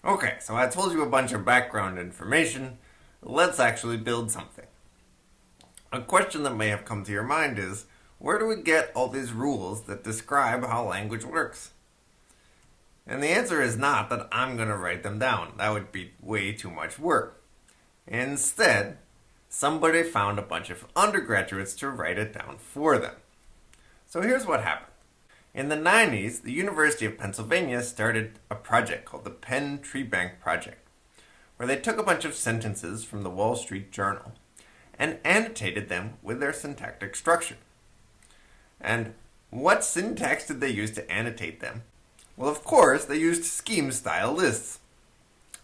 Okay, so I told you a bunch of background information. Let's actually build something. A question that may have come to your mind is, where do we get all these rules that describe how language works? And the answer is not that I'm going to write them down. That would be way too much work. Instead, somebody found a bunch of undergraduates to write it down for them. So here's what happened. In the 90s, the University of Pennsylvania started a project called the Penn Tree Bank Project, where they took a bunch of sentences from the Wall Street Journal and annotated them with their syntactic structure. And what syntax did they use to annotate them? Well, of course, they used scheme-style lists.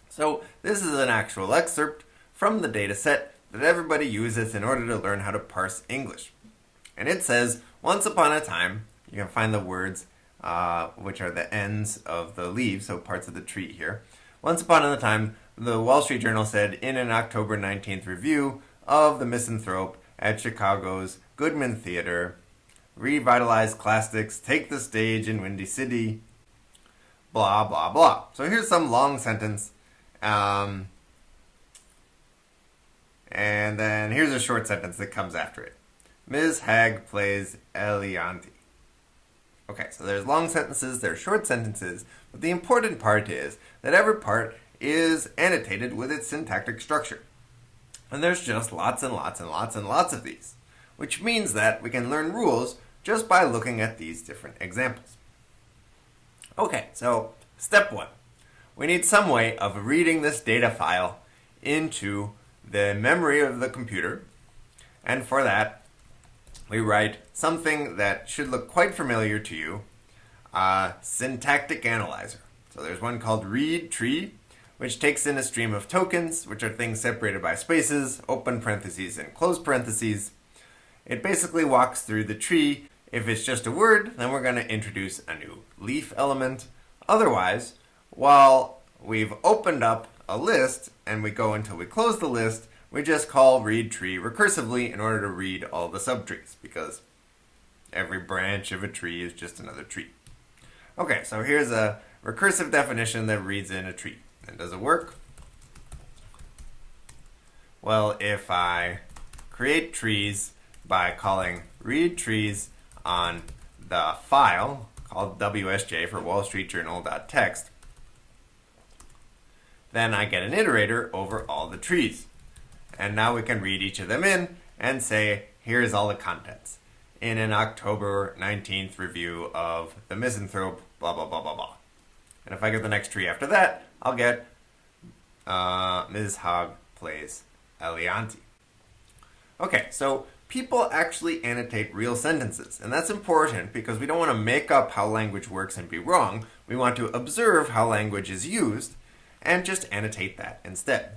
So this is an actual excerpt from the data set that everybody uses in order to learn how to parse English. And it says, once upon a time, you can find the words, which are the ends of the leaves, so parts of the tree here. Once upon a time, the Wall Street Journal said, in an October 19th review of The Misanthrope at Chicago's Goodman Theater, revitalize classics, take the stage in Windy City, blah, blah, blah. So here's some long sentence. And then here's a short sentence that comes after it. Ms. Hagg plays Elianti. Okay, so there's long sentences, there's short sentences, but the important part is that every part is annotated with its syntactic structure. And there's just lots and lots and lots and lots of these, which means that we can learn rules just by looking at these different examples. Okay, so step one. We need some way of reading this data file into the memory of the computer, and for that, we write something that should look quite familiar to you, Syntactic Analyzer. So there's one called read tree, which takes in a stream of tokens, which are things separated by spaces, open parentheses and close parentheses. It basically walks through the tree. If it's just a word, then we're going to introduce a new leaf element. Otherwise, while we've opened up a list and we go until we close the list, we just call read tree recursively in order to read all the subtrees, because every branch of a tree is just another tree. Okay, so here's a recursive definition that reads in a tree. And does it work? Well, if I create trees by calling read trees on the file called WSJ for wallstreetjournal.txt, then I get an iterator over all the trees. And now we can read each of them in and say, here's all the contents. In an October 19th review of The Misanthrope, blah, blah, blah, blah, blah. And if I get the next tree after that, I'll get Ms. Hogg plays Elianti. Okay, so people actually annotate real sentences. And that's important because we don't want to make up how language works and be wrong. We want to observe how language is used and just annotate that instead.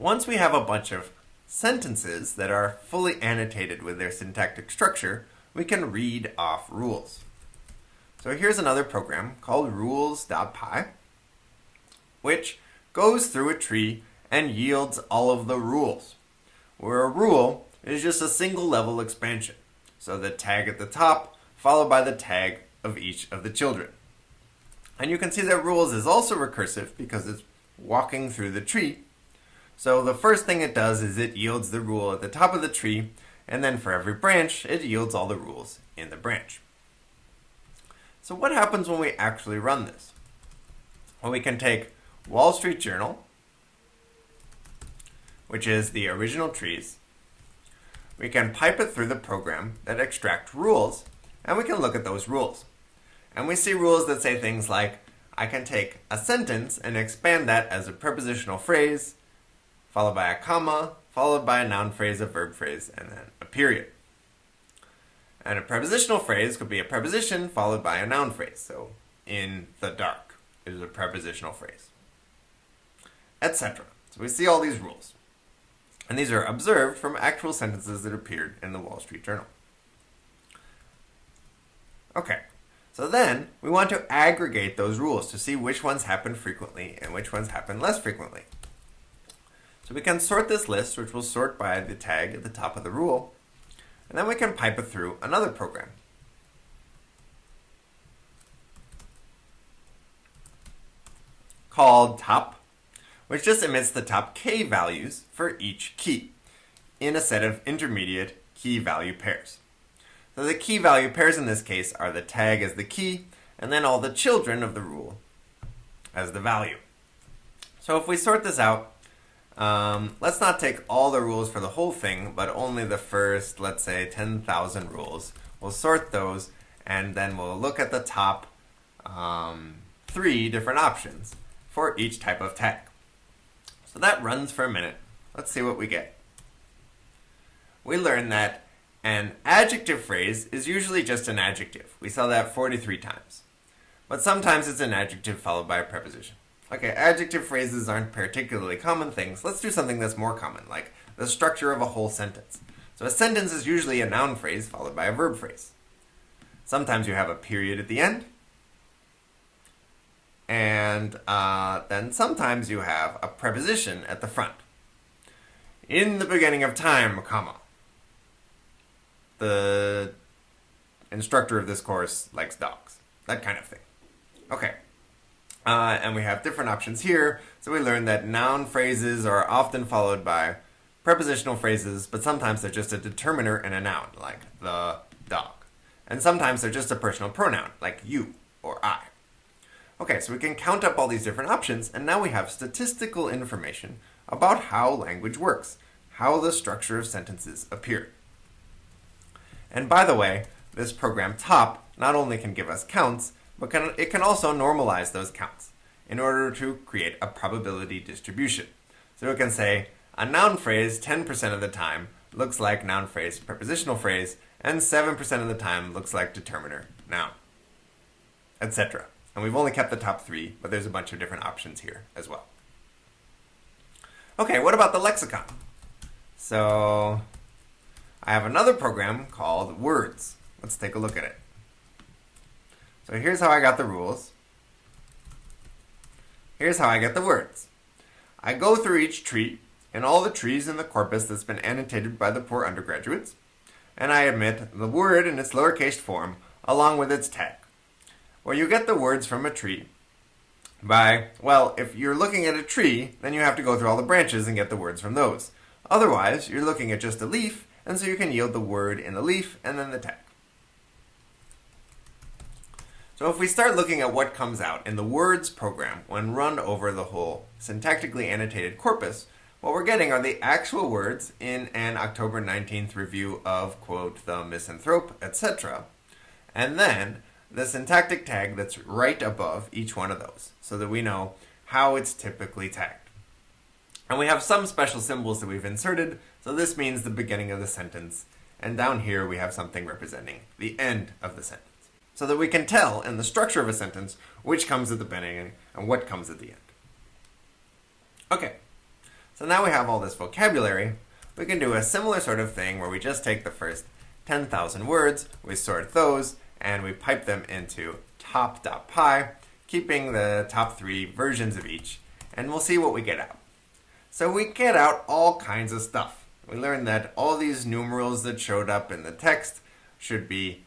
Once we have a bunch of sentences that are fully annotated with their syntactic structure, we can read off rules. So here's another program called rules.py, which goes through a tree and yields all of the rules, where a rule is just a single level expansion. So the tag at the top, followed by the tag of each of the children. And you can see that rules is also recursive because it's walking through the tree. So the first thing it does is it yields the rule at the top of the tree, and then for every branch, it yields all the rules in the branch. So what happens when we actually run this? Well, we can take Wall Street Journal, which is the original trees. We can pipe it through the program that extracts rules, and we can look at those rules. And we see rules that say things like, I can take a sentence and expand that as a prepositional phrase, followed by a comma, followed by a noun phrase, a verb phrase, and then a period. And a prepositional phrase could be a preposition followed by a noun phrase. So, in the dark is a prepositional phrase, etc. So we see all these rules. And these are observed from actual sentences that appeared in the Wall Street Journal. Okay, so then we want to aggregate those rules to see which ones happen frequently and which ones happen less frequently. So we can sort this list, which will sort by the tag at the top of the rule, and then we can pipe it through another program. called top, which just emits the top k values for each key in a set of intermediate key value pairs. So the key value pairs in this case are the tag as the key, and then all the children of the rule as the value. So if we sort this out, let's not take all the rules for the whole thing, but only the first, let's say, 10,000 rules. We'll sort those, and then we'll look at the top 3 different options for each type of tag. So that runs for a minute. Let's see what we get. We learn that an adjective phrase is usually just an adjective. We saw that 43 times. But sometimes it's an adjective followed by a preposition. Okay, adjective phrases aren't particularly common things. Let's do something that's more common, like the structure of a whole sentence. So a sentence is usually a noun phrase followed by a verb phrase. Sometimes you have a period at the end. And then sometimes you have a preposition at the front. In the beginning of time, comma. The instructor of this course likes dogs. That kind of thing. Okay. And we have different options here. So we learned that noun phrases are often followed by prepositional phrases, but sometimes they're just a determiner in a noun, like the dog. And sometimes they're just a personal pronoun, like you or I. Okay, so we can count up all these different options, and now we have statistical information about how language works, how the structure of sentences appear. And by the way, this program top not only can give us counts, but it can also normalize those counts in order to create a probability distribution. So it can say a noun phrase 10% of the time looks like noun phrase prepositional phrase, and 7% of the time looks like determiner noun, etc. And we've only kept the top 3, but there's a bunch of different options here as well. Okay, what about the lexicon? So I have another program called Words. Let's take a look at it. So here's how I got the rules. Here's how I get the words. I go through each tree and all the trees in the corpus that's been annotated by the poor undergraduates, and I omit the word in its lowercase form along with its tag. Well, you get the words from a tree by, well, if you're looking at a tree, then you have to go through all the branches and get the words from those. Otherwise, you're looking at just a leaf, and so you can yield the word in the leaf and then the tag. So if we start looking at what comes out in the words program when run over the whole syntactically annotated corpus, what we're getting are the actual words in an October 19th review of, quote, the misanthrope, etc. And then the syntactic tag that's right above each one of those, so that we know how it's typically tagged. And we have some special symbols that we've inserted, so this means the beginning of the sentence, and down here we have something representing the end of the sentence, so that we can tell in the structure of a sentence which comes at the beginning and what comes at the end. Okay, so now we have all this vocabulary. We can do a similar sort of thing where we just take the first 10,000 words, we sort those, and we pipe them into top.py, keeping the top 3 versions of each, and we'll see what we get out. So we get out all kinds of stuff. We learned that all these numerals that showed up in the text should be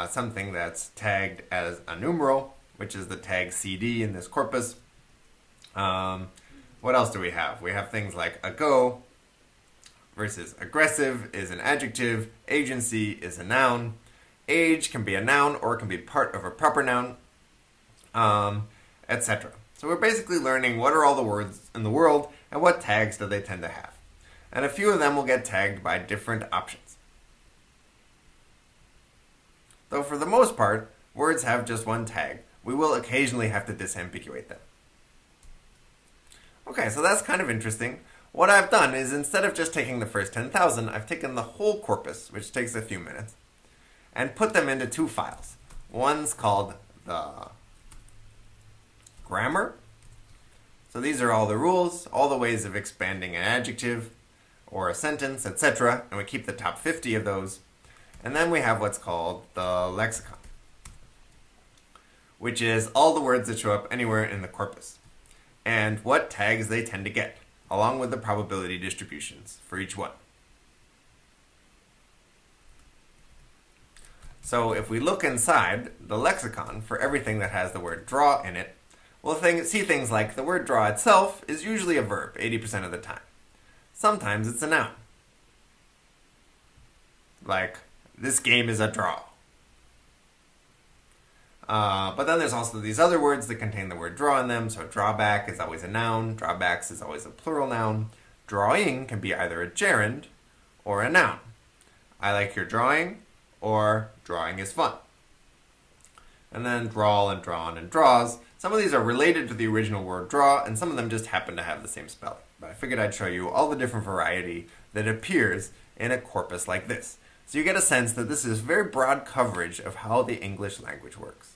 something that's tagged as a numeral, which is the tag CD in this corpus. What else do we have? We have things like ago versus aggressive is an adjective, agency is a noun, age can be a noun or it can be part of a proper noun, etc. So we're basically learning what are all the words in the world and what tags do they tend to have. And a few of them will get tagged by different options. Though for the most part, words have just one tag. We will occasionally have to disambiguate them. Okay, so that's kind of interesting. What I've done is instead of just taking the first 10,000, I've taken the whole corpus, which takes a few minutes, and put them into 2 files. One's called the grammar. So these are all the rules, all the ways of expanding an adjective or a sentence, etc. And we keep the top 50 of those. And then we have what's called the lexicon, which is all the words that show up anywhere in the corpus and what tags they tend to get, along with the probability distributions for each one. So if we look inside the lexicon for everything that has the word draw in it, we'll see things like the word draw itself is usually a verb 80% of the time. Sometimes it's a noun. Like, this game is a draw. But then there's also these other words that contain the word draw in them. So drawback is always a noun. Drawbacks is always a plural noun. Drawing can be either a gerund or a noun. I like your drawing, or drawing is fun. And then drawl and drawn and draws. Some of these are related to the original word draw, and some of them just happen to have the same spelling. But I figured I'd show you all the different variety that appears in a corpus like this. So you get a sense that this is very broad coverage of how the English language works.